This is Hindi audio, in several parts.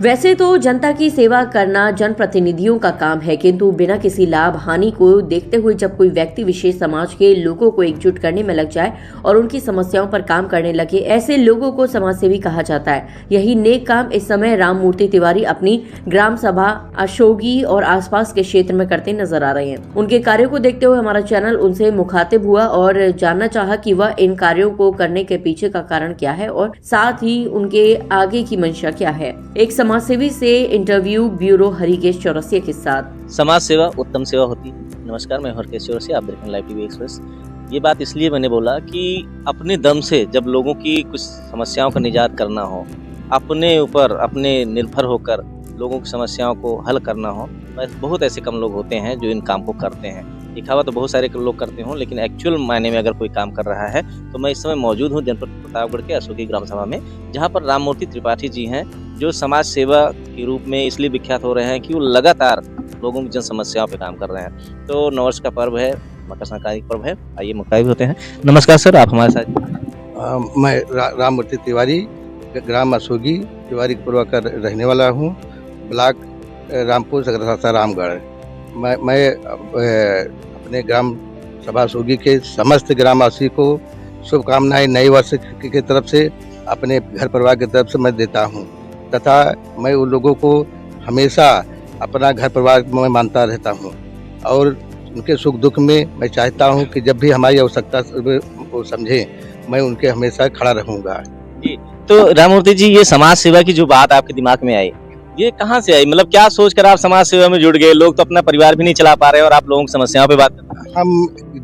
वैसे तो जनता की सेवा करना जनप्रतिनिधियों का काम है, किंतु बिना किसी लाभ हानि को देखते हुए जब कोई व्यक्ति विशेष समाज के लोगों को एकजुट करने में लग जाए और उनकी समस्याओं पर काम करने लगे, ऐसे लोगों को समाजसेवी कहा जाता है। यही नेक काम इस समय राम मूर्ति तिवारी अपनी ग्राम सभा अशोगी और आसपास के क्षेत्र में करते नजर आ रहे हैं। उनके कार्यों को देखते हुए हमारा चैनल उनसे मुखातिब हुआ और जानना चाहा कि वह इन कार्यों को करने के पीछे का कारण क्या है और साथ ही उनके आगे की मंशा क्या है। एक समाज सेवी से इंटरव्यू ब्यूरो हरिकेश चौरसिया के साथ। समाज सेवा उत्तम सेवा होती है। नमस्कार, मैं हरिकेश चौरसिया, आप देख रहे हैं लाइव टीवी एक्सप्रेस। ये बात इसलिए मैंने बोला कि अपने दम से जब लोगों की कुछ समस्याओं का निजात करना हो, अपने ऊपर अपने निर्भर होकर लोगों की समस्याओं को हल करना हो, बहुत ऐसे कम लोग होते हैं जो इन काम को करते हैं। दिखावा तो बहुत सारे लोग करते हों, लेकिन एक्चुअल मायने में अगर कोई काम कर रहा है तो मैं इस समय मौजूद हूँ जनपद प्रतापगढ़ के अशोकी ग्राम सभा में, जहाँ पर राम मूर्ति त्रिपाठी जी हैं, जो समाज सेवा के रूप में इसलिए विख्यात हो रहे हैं कि वो लगातार लोगों की जन समस्याओं पे काम कर रहे हैं। तो नववर्ष का पर्व है, मकर संक्रांति पर्व है, आइए मुखातिब होते हैं। नमस्कार सर, आप हमारे साथ। मैं राम मूर्ति तिवारी, ग्राम अशोगी तिवारीपुरवा का रहने वाला हूँ, ब्लॉक रामपुर सगरसा रामगढ़। मैं अपने ग्राम सभा अशोगी के समस्त ग्रामवासी को शुभकामनाएं नए वर्ष की तरफ से, अपने घर परिवार की तरफ से मैं देता हूं, तथा मैं उन लोगों को हमेशा अपना घर परिवार में मानता रहता हूं और उनके सुख दुख में मैं चाहता हूं कि जब भी हमारी आवश्यकता वो समझे, मैं उनके हमेशा खड़ा रहूंगा। जी, तो राम मूर्ति जी, ये समाज सेवा की जो बात आपके दिमाग में आई, ये कहाँ से आई? मतलब क्या सोचकर आप समाज सेवा में जुड़ गए? लोग तो अपना परिवार भी नहीं चला पा रहे और आप लोगों की समस्याओं पे बात कर रहे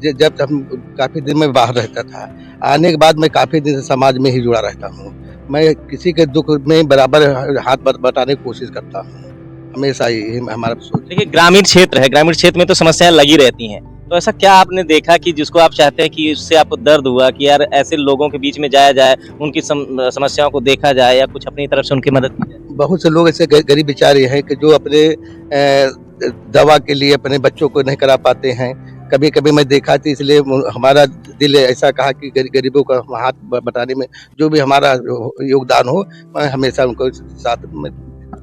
हैं। जब हम काफी दिन में बाहर रहता था, आने के बाद मैं काफी दिन से समाज में ही जुड़ा रहता हूँ। मैं किसी के दुख में बराबर हाथ बटाने की कोशिश करता हूँ, हमेशा ही हमारा सोच। देखिए, ग्रामीण क्षेत्र है, ग्रामीण क्षेत्र में तो समस्याएं लगी रहती हैं। तो ऐसा क्या आपने देखा कि जिसको आप चाहते हैं कि उससे आपको दर्द हुआ कि यार ऐसे लोगों के बीच में जाया जाए, उनकी समस्याओं को देखा जाए या कुछ अपनी तरफ से उनकी मदद की जाए? बहुत से लोग ऐसे गरीब बेचारे हैं कि जो अपने दवा के लिए अपने बच्चों को नहीं करा पाते हैं। कभी कभी मैं देखा थी, इसलिए हमारा दिल ऐसा कहा कि गरीबों का हाथ बटाने में जो भी हमारा योगदान हो, मैं हमेशा उनको साथ में।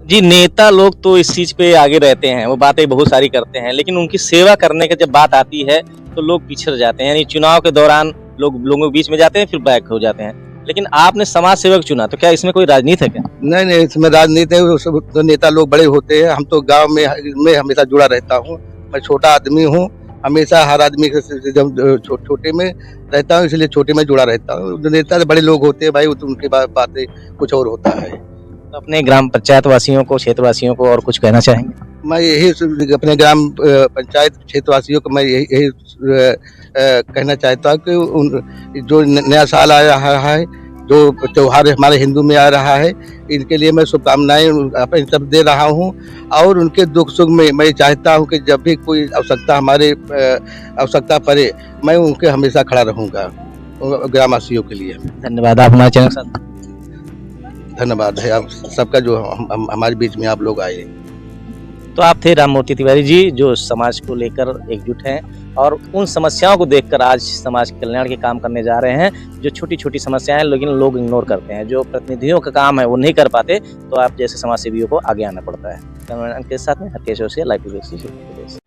जी, नेता लोग तो इस चीज पे आगे रहते हैं, वो बातें बहुत सारी करते हैं, लेकिन उनकी सेवा करने की जब बात आती है तो लोग पिछड़ जाते हैं। यानी चुनाव के दौरान लोगों के बीच में जाते हैं, फिर बैक हो जाते हैं। लेकिन आपने समाज सेवक चुना, तो क्या इसमें कोई राजनीति है क्या? नहीं, इसमें राजनीति है। तो नेता लोग बड़े होते हैं, हम तो गांव में हमेशा जुड़ा रहता हूँ। मैं छोटा आदमी हूँ, हमेशा हर आदमी के जब छोटे में रहता हूँ, इसलिए छोटे में जुड़ा रहता हूँ। जो नेता बड़े लोग होते हैं भाई, तो उनकी बातें कुछ और होता है। तो अपने ग्राम पंचायत वासियों को, क्षेत्रवासियों को और कुछ कहना चाहेंगे? मैं यही अपने ग्राम पंचायत क्षेत्रवासियों को मैं यही कहना चाहता हूँ कि जो नया साल आ रहा है, जो त्योहार हमारे हिंदू में आ रहा है, इनके लिए मैं शुभकामनाएं अपनी तरफ दे रहा हूँ और उनके दुख सुख में मैं चाहता हूँ कि जब भी कोई आवश्यकता पड़े, मैं उनके हमेशा खड़ा रहूँगा ग्रामवासियों के लिए। धन्यवाद, आप हमारे चैनल के साथ। धन्यवाद है आप सबका जो हमारे बीच में आप लोग आए। तो आप थे राम मूर्ति तिवारी जी, जो समाज को लेकर एकजुट हैं और उन समस्याओं को देखकर आज समाज के कल्याण के काम करने जा रहे हैं। जो छोटी छोटी समस्याएं लेकिन लोग इग्नोर करते हैं, जो प्रतिनिधियों का काम है वो नहीं कर पाते, तो आप जैसे समाज सेवियों को आगे आना पड़ता है। कैमरामैन के साथ में Harkesh Chaurasia, live TV express.